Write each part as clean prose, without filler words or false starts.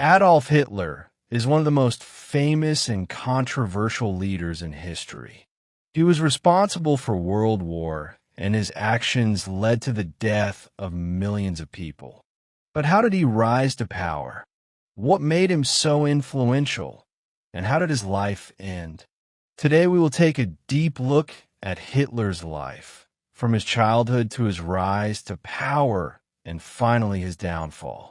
Adolf Hitler is one of the most famous and controversial leaders in history. He was responsible for World War, and his actions led to the death of millions of people. But how did he rise to power? What made him so influential? And how did his life end? Today we will take a deep look at Hitler's life, from his childhood to his rise to power and finally his downfall.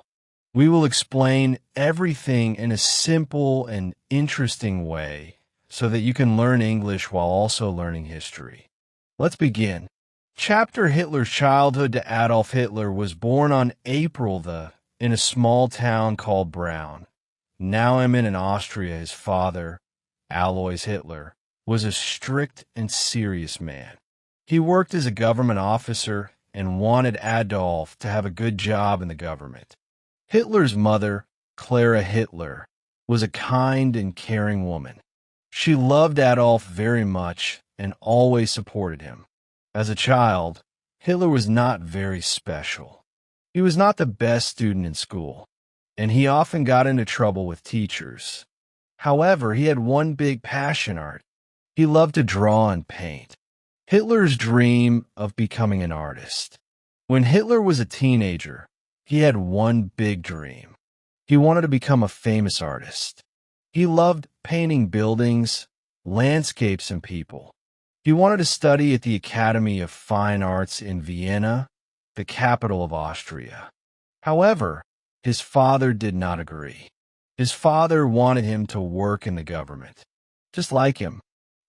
We will explain everything in a simple and interesting way so that you can learn English while also learning history. Let's begin. Chapter Hitler's childhood to Adolf Hitler was born on in a small town called Braun. Now I'm in Austria. His father, Alois Hitler, was a strict and serious man. He worked as a government officer and wanted Adolf to have a good job in the government. Hitler's mother, Clara Hitler, was a kind and caring woman. She loved Adolf very much and always supported him. As a child, Hitler was not very special. He was not the best student in school, and he often got into trouble with teachers. However, he had one big passion art. He loved to draw and paint. Hitler's dream of becoming an artist. When Hitler was a teenager, he had one big dream. He wanted to become a famous artist. He loved painting buildings, landscapes, and people. He wanted to study at the Academy of Fine Arts in Vienna, the capital of Austria. However, his father did not agree. His father wanted him to work in the government, just like him.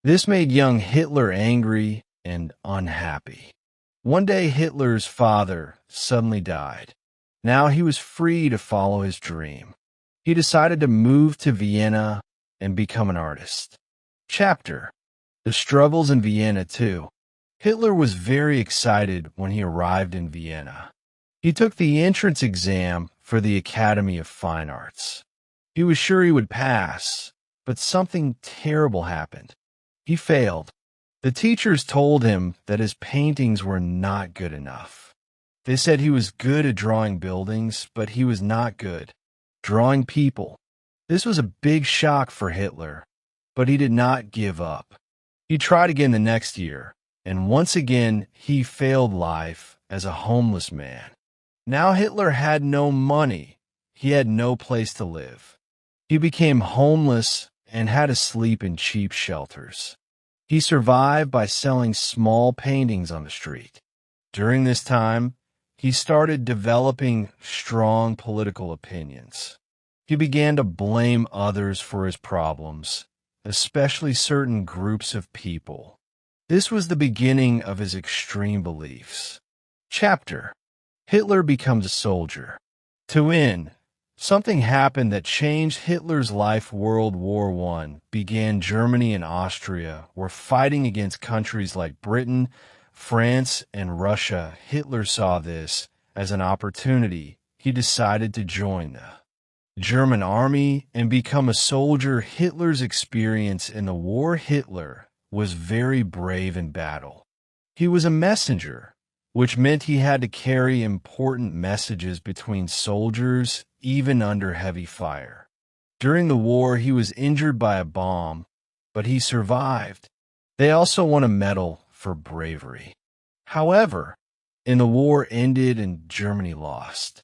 This made young Hitler angry and unhappy. One day, Hitler's father suddenly died. Now he was free to follow his dream. He decided to move to Vienna and become an artist. Chapter: The struggles in Vienna too. Hitler was very excited when he arrived in Vienna. He took the entrance exam for the Academy of Fine Arts. He was sure he would pass, but something terrible happened. He failed. The teachers told him that his paintings were not good enough. They said he was good at drawing buildings, but he was not good drawing people. This was a big shock for Hitler, but he did not give up. He tried again the next year, and once again he failed life as a homeless man. Now Hitler had no money. He had no place to live. He became homeless and had to sleep in cheap shelters. He survived by selling small paintings on the street. During this time, he started developing strong political opinions. He began to blame others for his problems, especially certain groups of people. This was the beginning of his extreme beliefs. Chapter: Hitler becomes a soldier. To win, something happened that changed Hitler's life. World War I began. Germany and Austria were fighting against countries like Britain, France, and Russia. Hitler saw this as an opportunity. He decided to join the German army and become a soldier. Hitler's experience in the war. Hitler was very brave in battle. He was a messenger, which meant he had to carry important messages between soldiers, even under heavy fire. During the war, he was injured by a bomb, but he survived. They also won a medal for bravery. However, the war ended and Germany lost.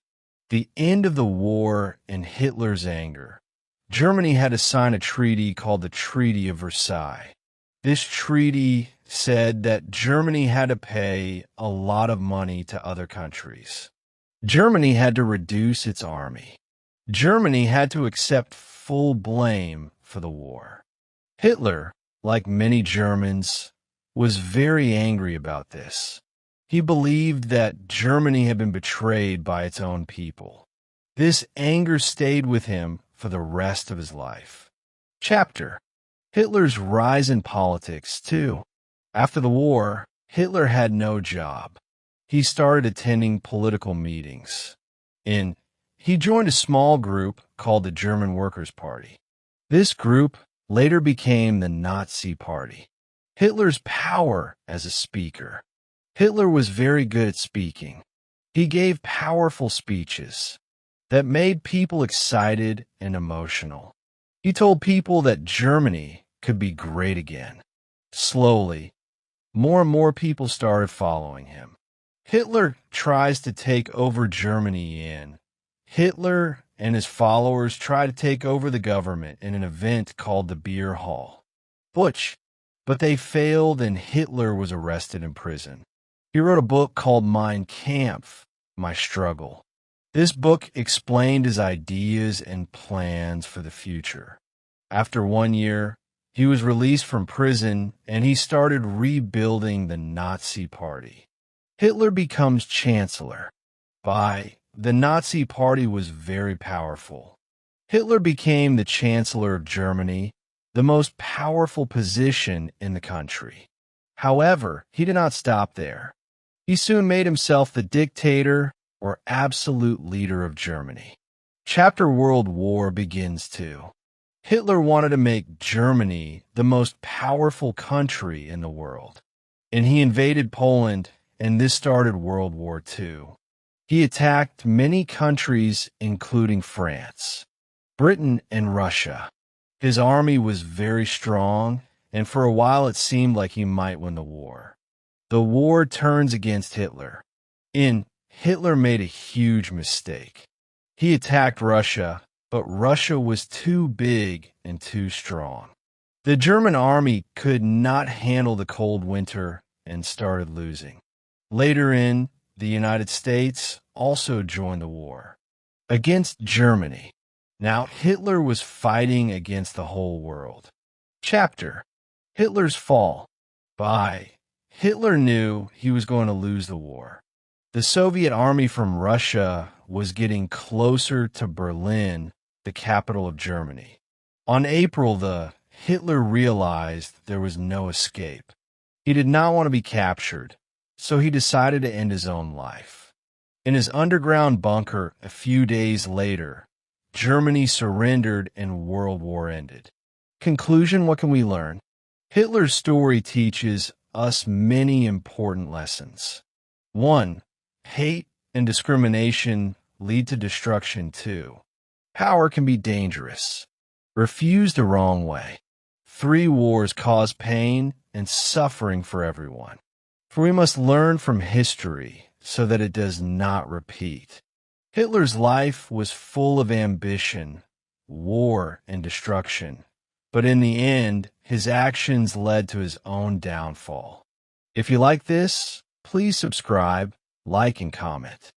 The end of the war and Hitler's anger. Germany had to sign a treaty called the Treaty of Versailles. This treaty said that Germany had to pay a lot of money to other countries. Germany had to reduce its army. Germany had to accept full blame for the war. Hitler, like many Germans, was very angry about this. He believed that Germany had been betrayed by its own people. This anger stayed with him for the rest of his life. Chapter: Hitler's rise in politics, too. After the war, Hitler had no job. He started attending political meetings. He joined a small group called the German Workers' Party. This group later became the Nazi Party. Hitler's power as a speaker. Hitler was very good at speaking. He gave powerful speeches. that made people excited and emotional. He told people that Germany could be great again. Slowly, more and more people started following him. Hitler tries to take over Germany in. Hitler and his followers try to take over the government in an event called the Beer Hall. But they failed and Hitler was arrested and imprisoned. He wrote a book called Mein Kampf, My Struggle. This book explained his ideas and plans for the future. After 1 year, he was released from prison and he started rebuilding the Nazi Party. Hitler becomes chancellor. The Nazi Party was very powerful. Hitler became the chancellor of Germany, the most powerful position in the country. However, he did not stop there. He soon made himself the dictator or absolute leader of Germany. Chapter World War begins too. Hitler wanted to make Germany the most powerful country in the world, and he invaded Poland, and this started World War II. He attacked many countries, including France, Britain, and Russia. His army was very strong, and for a while it seemed like he might win the war. The war turns against Hitler. Hitler made a huge mistake. He attacked Russia, but Russia was too big and too strong. The German army could not handle the cold winter and started losing. Later the United States also joined the war against Germany. Now Hitler was fighting against the whole world. Chapter: Hitler's Fall. Hitler knew he was going to lose the war. The Soviet army from Russia was getting closer to Berlin, the capital of Germany. On April Hitler realized there was no escape. He did not want to be captured, so he decided to end his own life. In his underground bunker a few days later, Germany surrendered and World War ended. Conclusion: what can we learn? Hitler's story teaches us many important lessons. 1. Hate and discrimination lead to destruction. 2. Power can be dangerous. Refused the wrong way. 3. Wars cause pain and suffering for everyone. For we must learn from history so that it does not repeat. Hitler's life was full of ambition, war, and destruction, but in the end, his actions led to his own downfall. If you like this, please subscribe, like, and comment.